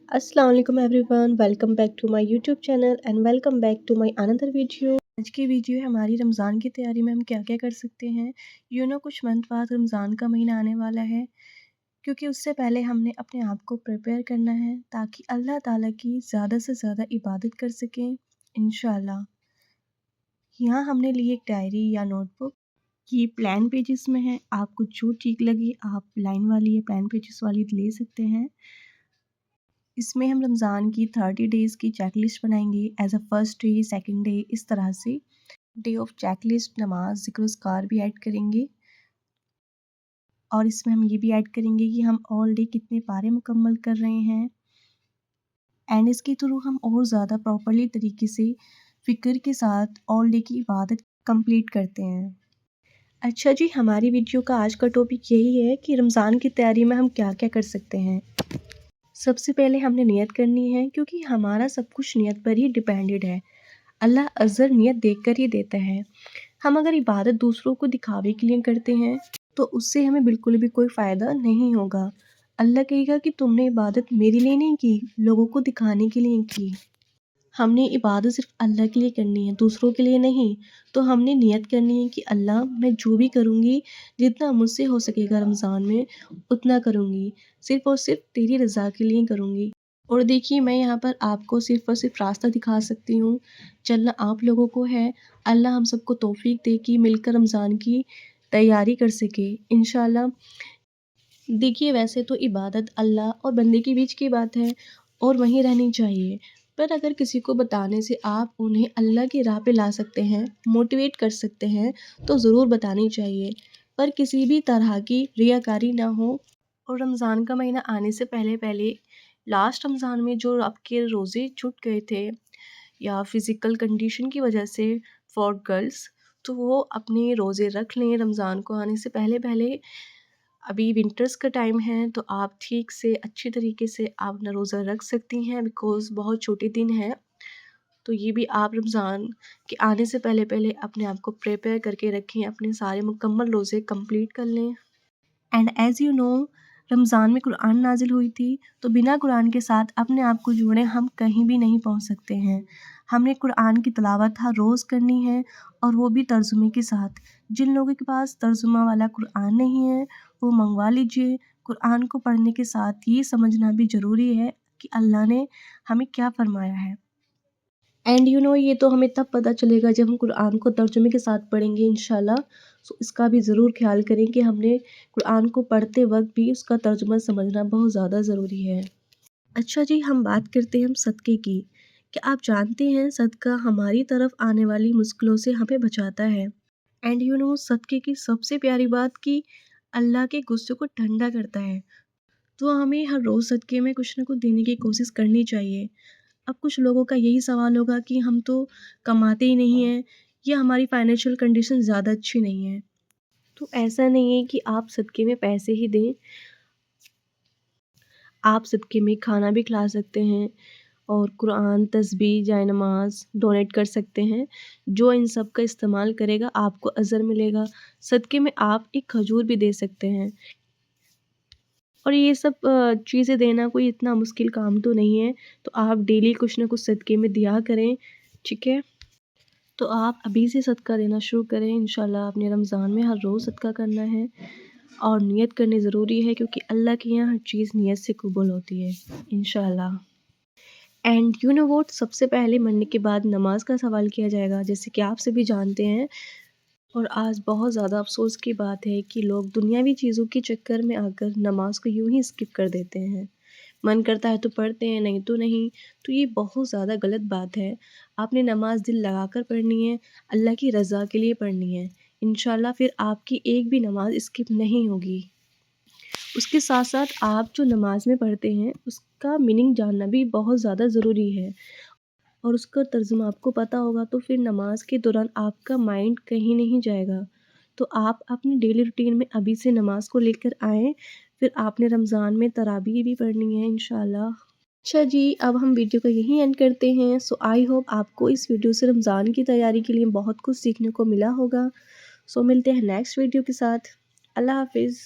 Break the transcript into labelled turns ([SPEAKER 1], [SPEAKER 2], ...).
[SPEAKER 1] अस्सलाम वालेकुम everyone, welcome back to my YouTube channel and welcome back to my another video. आज की video है हमारी रमज़ान की तैयारी में हम क्या क्या कर सकते हैं। कुछ मंथ बाद रमज़ान का महीना आने वाला है, क्योंकि उससे पहले हमने अपने आप को प्रिपेयर करना है ताकि अल्लाह ताला की ज़्यादा से ज़्यादा इबादत कर सकें इंशाल्लाह। यहाँ हमने ली एक डायरी या नोटबुक। ये प्लान पेजेस में है, आपको जो ठीक लगी आप लाइन वाली या प्लान पेजेस वाली ले सकते हैं। इसमें हम रमज़ान की 30 डेज़ की चेकलिस्ट बनाएंगे as a first day, second day, इस तरह से डे ऑफ चेकलिस्ट, नमाज, ज़िक्र-ओ-ज़कार भी ऐड करेंगे। और इसमें हम ये भी ऐड करेंगे कि हम ऑल डे कितने पारे मुकम्मल कर रहे हैं एंड इसके थ्रू हम और ज़्यादा प्रॉपरली तरीके से फ़िक्र के साथ ऑल डे की इबादत कंप्लीट करते हैं। अच्छा जी, हमारी वीडियो का आज का टॉपिक यही है कि रमज़ान की तैयारी में हम क्या क्या कर सकते हैं। सबसे पहले हमने नियत करनी है, क्योंकि हमारा सब कुछ नियत पर ही डिपेंडेड है। अल्लाह अज़र नियत देखकर ही देता है। हम अगर इबादत दूसरों को दिखावे के लिए करते हैं तो उससे हमें बिल्कुल भी कोई फ़ायदा नहीं होगा। अल्लाह कहेगा कि तुमने इबादत मेरे लिए नहीं की, लोगों को दिखाने के लिए की। हमने इबादत सिर्फ अल्लाह के लिए करनी है, दूसरों के लिए नहीं। तो हमने नियत करनी है कि अल्लाह, मैं जो भी करूँगी, जितना मुझसे हो सकेगा रमज़ान में उतना करूँगी, सिर्फ़ और सिर्फ तेरी रज़ा के लिए करूँगी। और देखिए, मैं यहाँ पर आपको सिर्फ़ और सिर्फ रास्ता दिखा सकती हूँ, चलना आप लोगों को है। अल्लाह हम सबको तौफ़ीक दे कि मिलकर रमज़ान की तैयारी कर सके इंशाल्लाह। देखिए, वैसे तो इबादत अल्लाह और बंदे के बीच की बात है और वहीं रहनी चाहिए। पर अगर किसी को बताने से आप उन्हें अल्लाह की राह पे ला सकते हैं, मोटिवेट कर सकते हैं, तो ज़रूर बतानी चाहिए। पर किसी भी तरह की रियाकारी ना हो। और रमज़ान का महीना आने से पहले लास्ट रमज़ान में जो आपके रोज़े छूट गए थे या फिज़िकल कंडीशन की वजह से फॉर गर्ल्स, तो वो अपने रोज़े रख लें रमज़ान को आने से पहले। अभी विंटर्स का टाइम है तो आप ठीक से अच्छी तरीके से आप अपना रोज़ा रख सकती हैं, बिकॉज़ बहुत छोटे दिन हैं। तो ये भी आप रमज़ान के आने से पहले अपने आप को प्रिपेयर करके रखें, अपने सारे मुकम्मल रोज़े कंप्लीट कर लें। And as you know, Ramzan में कुरान नाज़िल हुई थी, तो बिना कुरान के साथ अपने आप को जोड़े हम कहीं भी नहीं पहुंच सकते हैं। हमने कुरान की तिलावत हर रोज़ करनी है, और वो भी तर्जुमे के साथ। जिन लोगों के पास तर्जुमा वाला कुरान नहीं है, वो मंगवा लीजिए। कुरान को पढ़ने के साथ ये समझना भी ज़रूरी है कि अल्लाह ने हमें क्या फ़रमाया है। एंड ये तो हमें तब पता चलेगा जब हम कुरान को तर्जुमे के साथ पढ़ेंगे इंशाल्लाह। सो इसका भी ज़रूर ख्याल करें कि हमने कुरान को पढ़ते वक्त भी उसका तर्जुमा समझना बहुत ज़्यादा ज़रूरी है। अच्छा जी, हम बात करते हैं हम सदक़े की। क्या आप जानते हैं सदका हमारी तरफ आने वाली मुश्किलों से हमें बचाता है। एंड सदक़े की सबसे प्यारी बात कि अल्लाह के गुस्से को ठंडा करता है। तो हमें हर रोज़ सदक़े में कुछ ना कुछ देने की कोशिश करनी चाहिए। अब कुछ लोगों का यही सवाल होगा कि हम तो कमाते ही नहीं हैं, या हमारी फाइनेंशियल कंडीशन ज़्यादा अच्छी नहीं है। तो ऐसा नहीं है कि आप सदक़े में पैसे ही दें, आप सदक़े में खाना भी खिला सकते हैं और कुरान, तस्बीह, जाए-नमाज़ डोनेट कर सकते हैं। जो इन सब का इस्तेमाल करेगा आपको अज़र मिलेगा। सदक़े में आप एक खजूर भी दे सकते हैं। और ये सब चीज़ें देना कोई इतना मुश्किल काम तो नहीं है। तो आप डेली कुछ ना कुछ सदक़े में दिया करें, ठीक है? तो आप अभी से सदका देना शुरू करें इंशाल्लाह। अपने रमज़ान में हर रोज़ सदका करना है और नियत करनी ज़रूरी है, क्योंकि अल्लाह के यहाँ हर चीज़ नियत से कबूल होती है इंशाल्लाह। एंड व्हाट, सबसे पहले मरने के बाद नमाज का सवाल किया जाएगा, जैसे कि आप सभी जानते हैं। और आज बहुत ज़्यादा अफ़सोस की बात है कि लोग दुनियावी चीज़ों के चक्कर में आकर नमाज को यूं ही स्किप कर देते हैं। मन करता है तो पढ़ते हैं, नहीं तो नहीं। तो ये बहुत ज़्यादा गलत बात है। आपने नमाज दिल लगाकर पढ़नी है, अल्लाह की रज़ा के लिए पढ़नी है। इंशाल्लाह फिर आपकी एक भी नमाज स्किप नहीं होगी। उसके साथ साथ आप जो नमाज में पढ़ते हैं उसका मीनिंग जानना भी बहुत ज़्यादा ज़रूरी है, और उसका तर्जुमा आपको पता होगा तो फिर नमाज के दौरान आपका माइंड कहीं नहीं जाएगा। तो आप अपनी डेली रूटीन में अभी से नमाज को लेकर आएँ। फिर आपने रमज़ान में तराबी भी पढ़नी है इंशाल्लाह। अच्छा जी, अब हम वीडियो को यहीं एंड करते हैं। सो आई होप आपको इस वीडियो से रमज़ान की तैयारी के लिए बहुत कुछ सीखने को मिला होगा। सो मिलते हैं नेक्स्ट वीडियो के साथ। अल्लाह हाफ़िज़।